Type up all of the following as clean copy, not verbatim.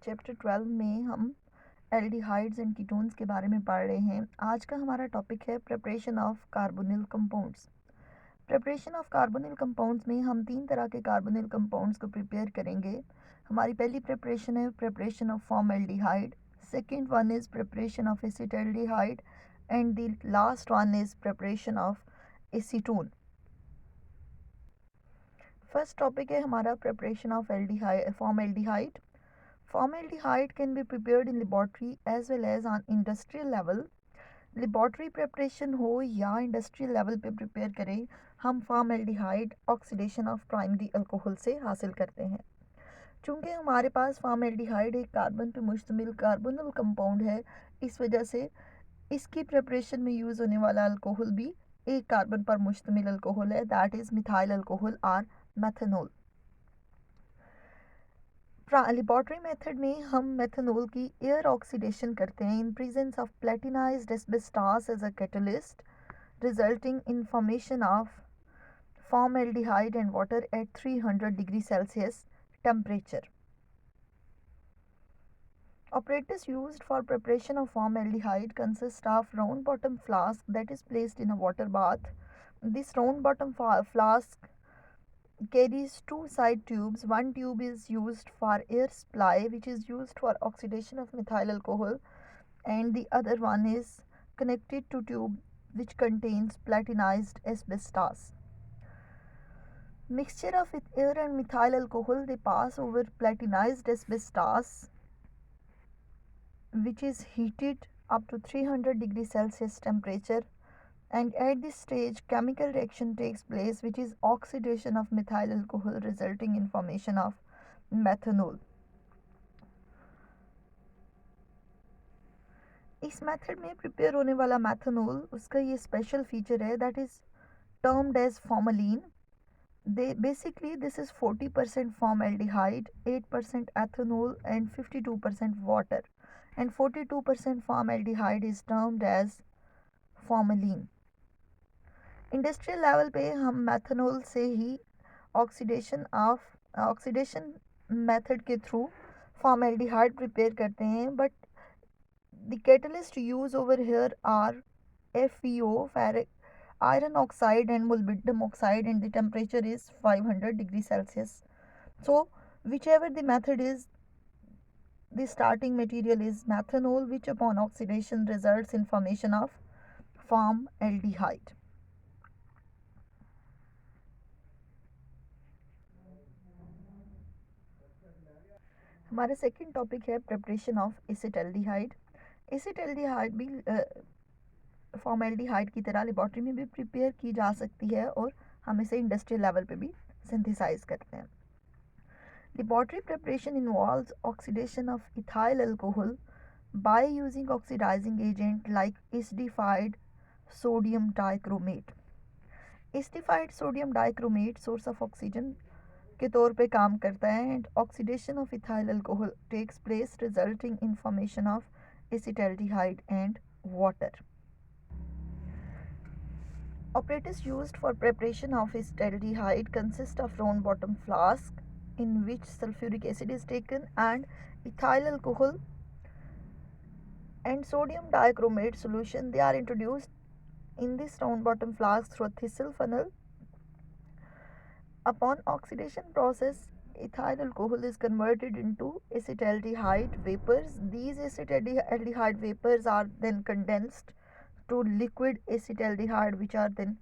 Chapter 12 में हम aldehydes and ketones के बारे में पढ़ रहे हैं। आज का हमारा टॉपिक है preparation of carbonyl compounds. Preparation of carbonyl compounds में हम 3 तरह के कार्बोनिल कंपाउंड्स को प्रिपेयर करेंगे। हमारी पहली प्रिपरेशन है preparation of formaldehyde, second one is preparation of acetaldehyde and the last one is preparation of acetone. First topic है हमारा preparation of formaldehyde. Formaldehyde can be prepared in laboratory as well as on industrial level. Laboratory preparation हो या industrial level पे prepare करें, हम formaldehyde oxidation of primary alcohol से हासिल करते हैं। चूँकि हमारे पास फॉर्मल्डिहाइड एक कार्बन पे मुश्तमिल कार्बोनिल कंपाउंड है, इस वजह से इसकी प्रिपरेशन में यूज़ होने वाला अल्कोहल भी एक कार्बन पर मुश्तमिल अल्कोहल है, दैट इज़ मिथाइल अल्कोहल और मेथनॉल। लेबॉर्ट्री मेथड में हम मेथनॉल की एयर ऑक्सीडेशन करते हैं in presence of platinized asbestos as a catalyst, resulting in formation of formaldehyde and water at 300 degree Celsius temperature. Apparatus used for preparation of formaldehyde consists of round bottom flask that is placed in a water bath. This round bottom flask carries two side tubes. One tube is used for air supply, which is used for oxidation of methyl alcohol, and the other one is connected to tube which contains platinized asbestos. Mixture of air and methyl alcohol, they pass over platinized asbestos, which is heated up to 300 degrees Celsius temperature, and at this stage chemical reaction takes place, which is oxidation of methyl alcohol resulting in formation of methanol. इस method में prepare होने वाला methanol, उसका ये special feature है that is termed as formalin. Basically this is 40% formaldehyde, 8% ethanol and 52% water, and 42% formaldehyde is termed as formalin. Industrial level पे हम methanol से ही ऑक्सीडेशन मेथड के थ्रू फॉर्मल्डिहाइड प्रिपेयर करते हैं, but the catalyst use over here are FeO, iron oxide and molybdenum oxide, and the temperature is 500 degrees Celsius. So whichever the method is, the starting material is methanol, which upon oxidation results in formation of formaldehyde. हमारा second topic है preparation of acetaldehyde. Acetaldehyde भी formaldehyde की तरह laboratory में भी prepare की जा सकती है और हम इसे इंडस्ट्रियल लेवल पे भी सिंथेसाइज करते हैं. Laboratory preparation involves oxidation of ethyl alcohol by using oxidizing agent like acidified sodium dichromate. Acidified sodium dichromate source of oxygen के तौर पे काम करता है, and oxidation of ethyl alcohol takes place resulting in formation of acetaldehyde and water. Apparatus used for preparation of acetaldehyde consist of round bottom flask in which sulfuric acid is taken and ethyl alcohol and sodium dichromate solution. They are introduced in this round bottom flask through a thistle funnel. Upon oxidation process, ethyl alcohol is converted into acetaldehyde vapors. These acetaldehyde vapors are then condensed to liquid acetaldehyde, which are then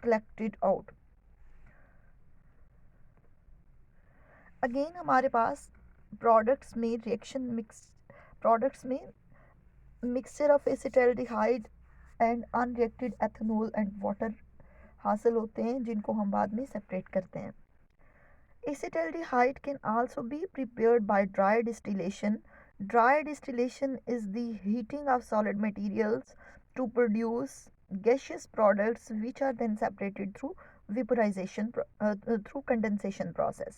collected out. Again हमारे पास products में reaction mix, products में mixture of acetaldehyde and unreacted ethanol and water हासिल होते हैं, जिनको हम बाद में सेपरेट करते हैं. Acetaldehyde can also be prepared by dry distillation. Dry distillation is the heating of solid materials to produce gaseous products, which are then separated through vaporization through condensation process.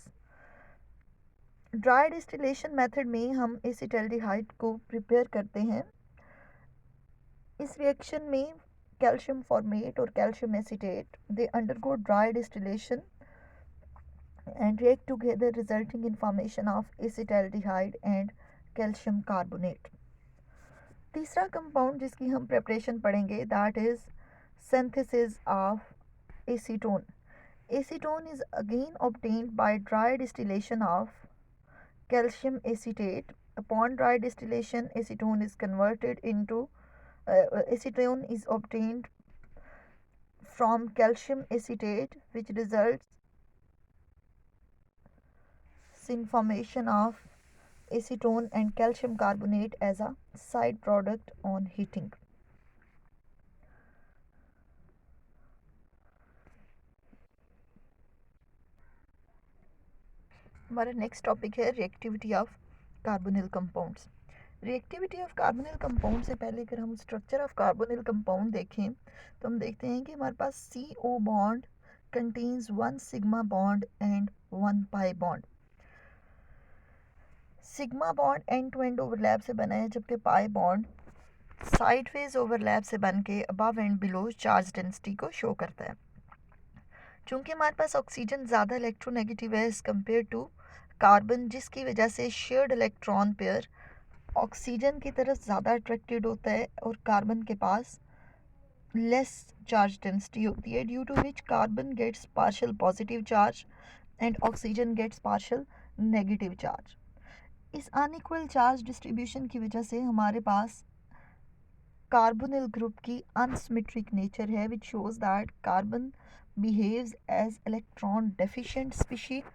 Dry distillation method में हम acetaldehyde को prepare करते हैं. इस reaction में calcium formate और calcium acetate they undergo dry distillation and react together, resulting in formation of acetaldehyde and calcium carbonate. तीसरा compound जिसकी हम प्रिपरेशन पढ़ेंगे that is synthesis of acetone. Acetone is again obtained by dry distillation of calcium acetate. Upon dry distillation, acetone is converted into acetone is obtained from calcium acetate, which results in formation of acetone and calcium carbonate as a side product on heating. हमारा next topic है reactivity of carbonyl compounds. Reactivity of carbonyl compound से पहले अगर हम structure of carbonyl compound देखें तो हम देखते हैं कि हमारे पास CO bond contains 1 sigma bond and 1 pi bond. Sigma bond end to end overlap से बना है, जबकि पाई बॉन्ड साइडवेज ओवरलैप से बन के above and below charge density को शो करता है। चूँकि हमारे पास ऑक्सीजन ज़्यादा इलेक्ट्रोनेगेटिव है एज़ कम्पेयर टू कार्बन, जिसकी वजह से शेयर्ड इलेक्ट्रॉन पेयर ऑक्सीजन की तरफ ज़्यादा अट्रैक्टेड होता है और कार्बन के पास लेस चार्ज डेंसिटी होती है, due to which carbon gets partial positive charge and oxygen gets partial negative charge. इस अनइक्वल चार्ज डिस्ट्रीब्यूशन की वजह से हमारे पास कार्बोनिल ग्रुप की अनसिमेट्रिक नेचर है, which shows that carbon behaves as electron deficient species.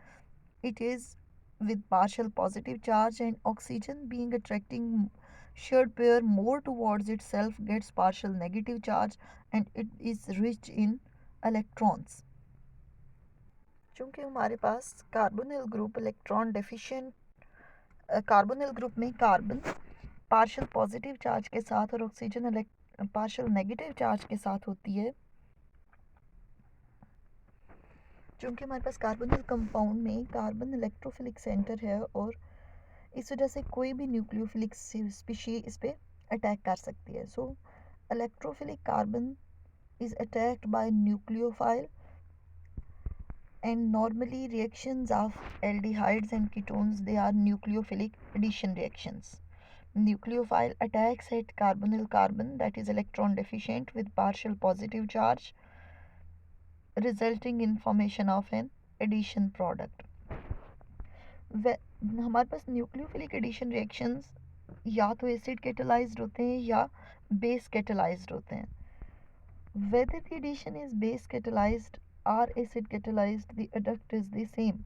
It is with partial positive charge, and oxygen being attracting shared pair more towards itself gets partial negative charge and it is rich in electrons. चूँकि हमारे पास carbonyl group electron deficient, carbonyl group में carbon partial positive charge के साथ और oxygen partial negative charge के साथ होती है, चूँकि हमारे पास कार्बोनिल कंपाउंड में कार्बन इलेक्ट्रोफिलिक सेंटर है और इस वजह से कोई भी न्यूक्लियोफिलिक स्पीशी इस पर अटैक कर सकती है। So electrophilic carbon is attacked by nucleophile, and normally reactions of aldehydes and ketones, they are nucleophilic addition reactions. Nucleophile attacks at carbonyl carbon that is electron deficient with partial positive charge, resulting in formation of an addition product. हमारे पास nucleophilic addition reactions या तो acid catalysed होते हैं या base catalysed होते हैं। Whether the addition is base catalyzed or acid catalyzed, the product is the same.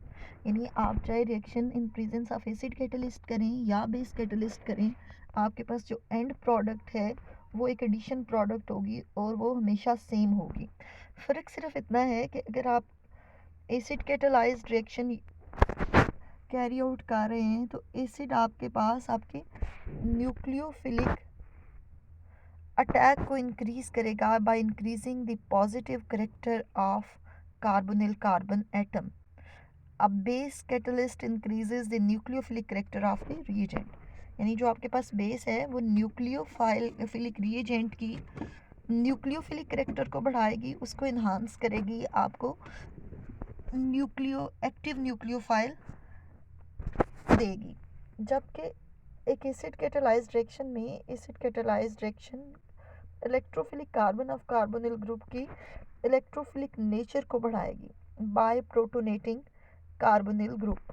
यानी आप चाहे reaction in presence of acid catalyst करें या बेस कैटलिस्ट करें, आपके पास जो एंड प्रोडक्ट है वो एक एडिशन प्रोडक्ट होगी और वो हमेशा सेम होगी। फ़र्क सिर्फ इतना है कि अगर आप acid catalysed reaction carry out कर रहे हैं तो एसिड आपके पास आपके न्यूक्लियोफिलिक अटैक को इंक्रीज करेगा by increasing the positive character of carbonyl carbon atom. अब base catalyst increases the nucleophilic character of the reagent, यानी जो आपके पास बेस है वो न्यूक्लियोफिलिक रिएजेंट की न्यूक्लियोफिलिक करेक्टर को बढ़ाएगी, उसको इन्हांस करेगी, आपको एक्टिव न्यूक्लियोफाइल देगी। जबकि एक एसिड कैटालाइज्ड रिएक्शन में acid catalysed reaction electrophilic carbon of carbonyl group की इलेक्ट्रोफिलिक नेचर को बढ़ाएगी by protonating carbonyl group.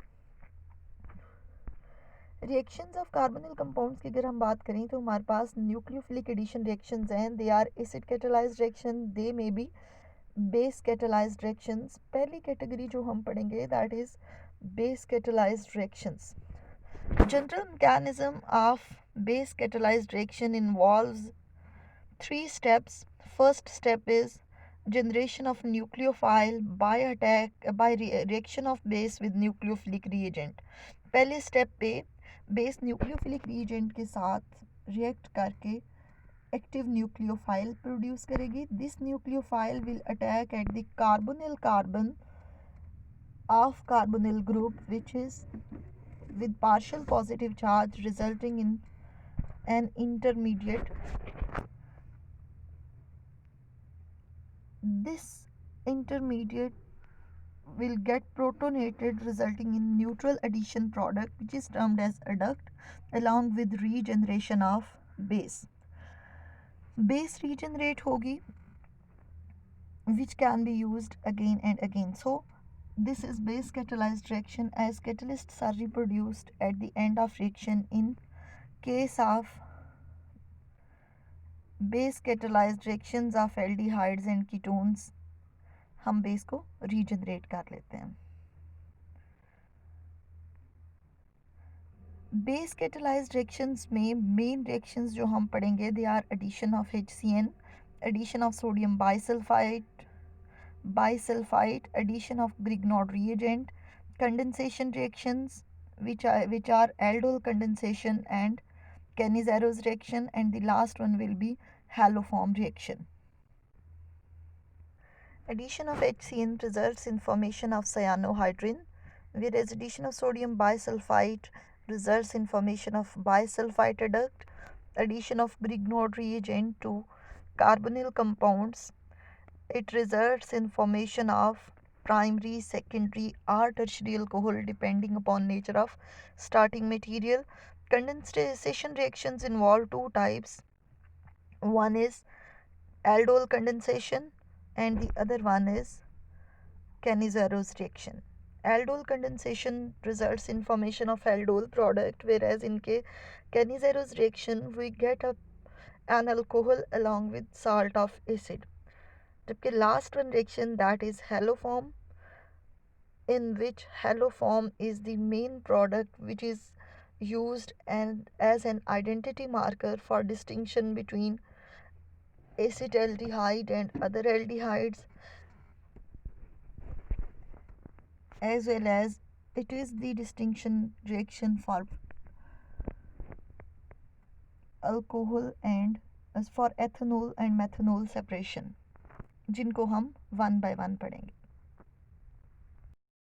Reactions of carbonyl compounds की अगर हम बात करें तो हमारे पास न्यूक्लियोफिलिक एडिशन रिएक्शंस हैं, they are acid catalysed reaction, they may be base catalysed reactions. पहली कैटेगरी जो हम पढ़ेंगे that is base catalysed reactions. General mechanism of base catalyzed reaction involves 3 steps. First step is generation of nucleophile by reaction of base with nucleophilic reagent. पहले step पे base nucleophilic reagent के साथ react करके active nucleophile produce करेगी। This nucleophile will attack at the carbonyl carbon of carbonyl group, which is with partial positive charge, resulting in an intermediate. This intermediate will get protonated, resulting in neutral addition product, which is termed as adduct, along with regeneration of base. Base regenerate होगी, which can be used again and again. So this is base catalyzed reaction, as catalysts are reproduced at the end of reaction. In case of base catalyzed reactions of aldehydes and ketones, हम base को regenerate कर लेते हैं. Base catalysed reactions में main reactions जो हम पढ़ेंगे, they are addition of HCN, addition of sodium bisulfite, addition of Grignard reagent, condensation reactions which are aldol condensation and Cannizaro's reaction, and the last one will be haloform reaction. Addition of HCN results in formation of cyanohydrin, whereas addition of sodium bisulfite results in formation of bisulfite adduct. Addition of Grignard reagent to carbonyl compounds, it results in formation of primary, secondary or tertiary alcohol depending upon nature of starting material. Condensation reactions involve two types. One is aldol condensation and the other one is Cannizaro's reaction. Aldol condensation results in formation of aldol product, whereas in Cannizaro's reaction we get an alcohol along with salt of acid. जबकि last one reaction, that is haloform, in which haloform is the main product which is used and as an identity marker for distinction between acetaldehyde and other aldehydes, as well as it is the distinction reaction for alcohol and as for ethanol and methanol separation, जिनको हम one by one पढ़ेंगे.